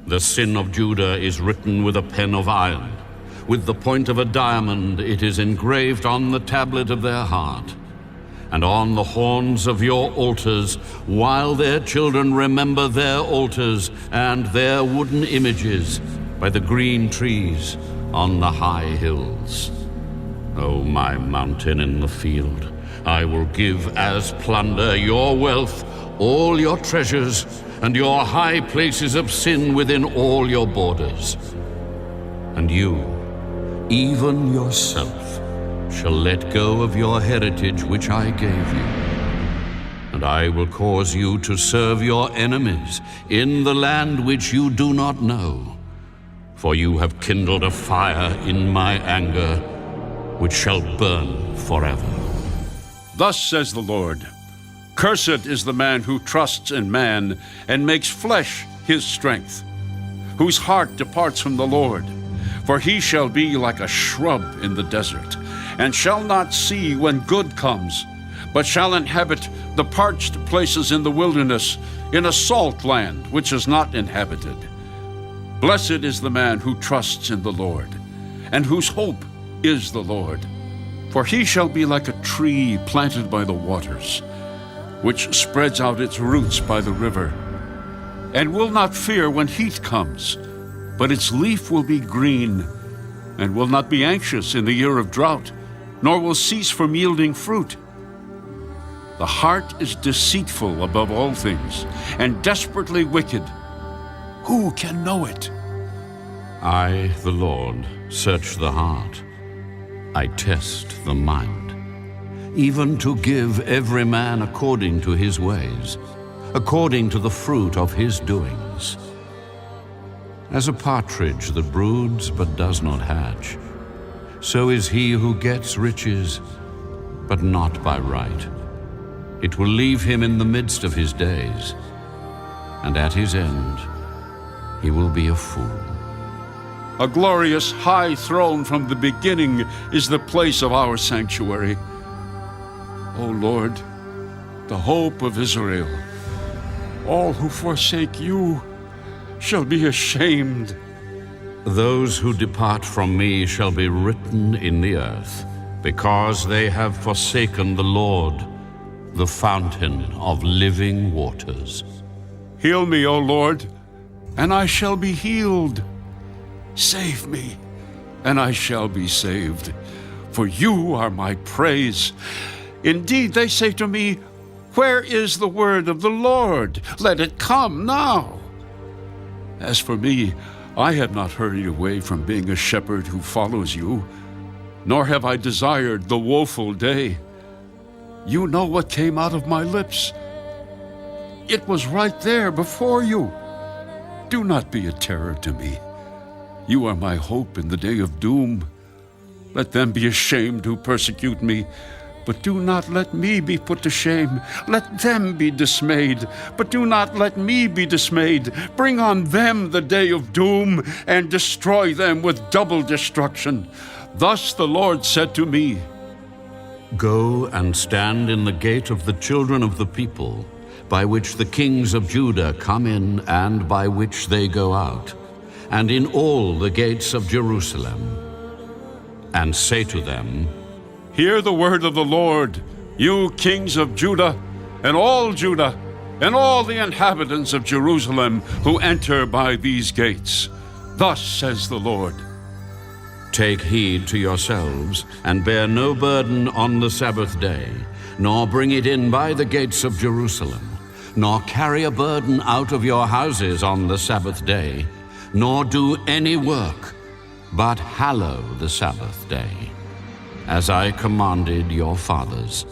The sin of Judah is written with a pen of iron. With the point of a diamond it is engraved on the tablet of their heart, and on the horns of your altars, while their children remember their altars and their wooden images by the green trees on the high hills. O my mountain in the field, I will give as plunder your wealth, all your treasures, and your high places of sin within all your borders. And you, even yourself, shall let go of your heritage which I gave you. And I will cause you to serve your enemies in the land which you do not know. For you have kindled a fire in my anger, which shall burn forever. Thus says the Lord, cursed is the man who trusts in man and makes flesh his strength, whose heart departs from the Lord. For he shall be like a shrub in the desert, and shall not see when good comes, but shall inhabit the parched places in the wilderness, in a salt land which is not inhabited. Blessed is the man who trusts in the Lord, and whose hope is the Lord. For he shall be like a tree planted by the waters, which spreads out its roots by the river, and will not fear when heat comes, but its leaf will be green, and will not be anxious in the year of drought, nor will cease from yielding fruit. The heart is deceitful above all things, and desperately wicked. Who can know it? I, the Lord, search the heart. I test the mind, even to give every man according to his ways, according to the fruit of his doings. As a partridge that broods but does not hatch, so is he who gets riches, but not by right. It will leave him in the midst of his days, and at his end he will be a fool. A glorious high throne from the beginning is the place of our sanctuary. O Lord, the hope of Israel, all who forsake you shall be ashamed. Those who depart from me shall be written in the earth, because they have forsaken the Lord, the fountain of living waters. Heal me, O Lord, and I shall be healed. Save me, and I shall be saved, for you are my praise. Indeed, they say to me, where is the word of the Lord? Let it come now. As for me, I have not hurried away from being a shepherd who follows you, nor have I desired the woeful day. You know what came out of my lips. It was right there before you. Do not be a terror to me. You are my hope in the day of doom. Let them be ashamed who persecute me, but do not let me be put to shame. Let them be dismayed, but do not let me be dismayed. Bring on them the day of doom, and destroy them with double destruction. Thus the Lord said to me, Go and stand in the gate of the children of the people, by which the kings of Judah come in and by which they go out, and in all the gates of Jerusalem. And say to them, Hear the word of the Lord, you kings of Judah, and all the inhabitants of Jerusalem who enter by these gates. Thus says the Lord, Take heed to yourselves, and bear no burden on the Sabbath day, nor bring it in by the gates of Jerusalem, nor carry a burden out of your houses on the Sabbath day, nor do any work, but hallow the Sabbath day, as I commanded your fathers.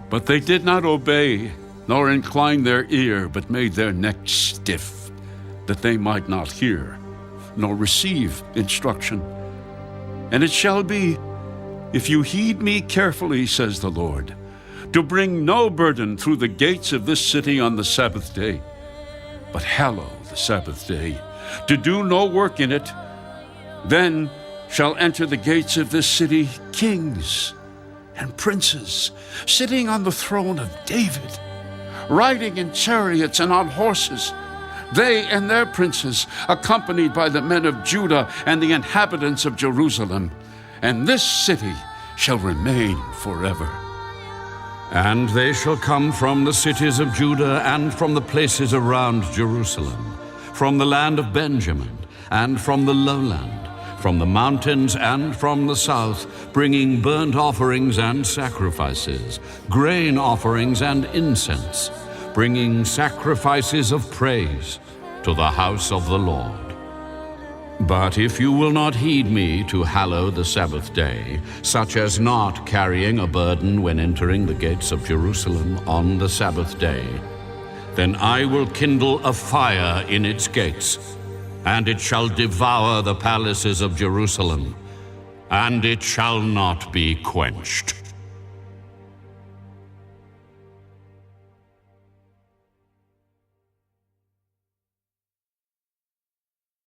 But they did not obey, nor incline their ear, but made their necks stiff, that they might not hear, nor receive instruction. And it shall be, if you heed me carefully, says the Lord, to bring no burden through the gates of this city on the Sabbath day, but hallow the Sabbath day, to do no work in it, then shall enter the gates of this city kings and princes, sitting on the throne of David, riding in chariots and on horses, they and their princes, accompanied by the men of Judah and the inhabitants of Jerusalem. And this city shall remain forever. And they shall come from the cities of Judah and from the places around Jerusalem, from the land of Benjamin and from the lowland, from the mountains and from the south, bringing burnt offerings and sacrifices, grain offerings and incense, bringing sacrifices of praise to the house of the Lord. But if you will not heed me to hallow the Sabbath day, such as not carrying a burden when entering the gates of Jerusalem on the Sabbath day, then I will kindle a fire in its gates, and it shall devour the palaces of Jerusalem, and it shall not be quenched.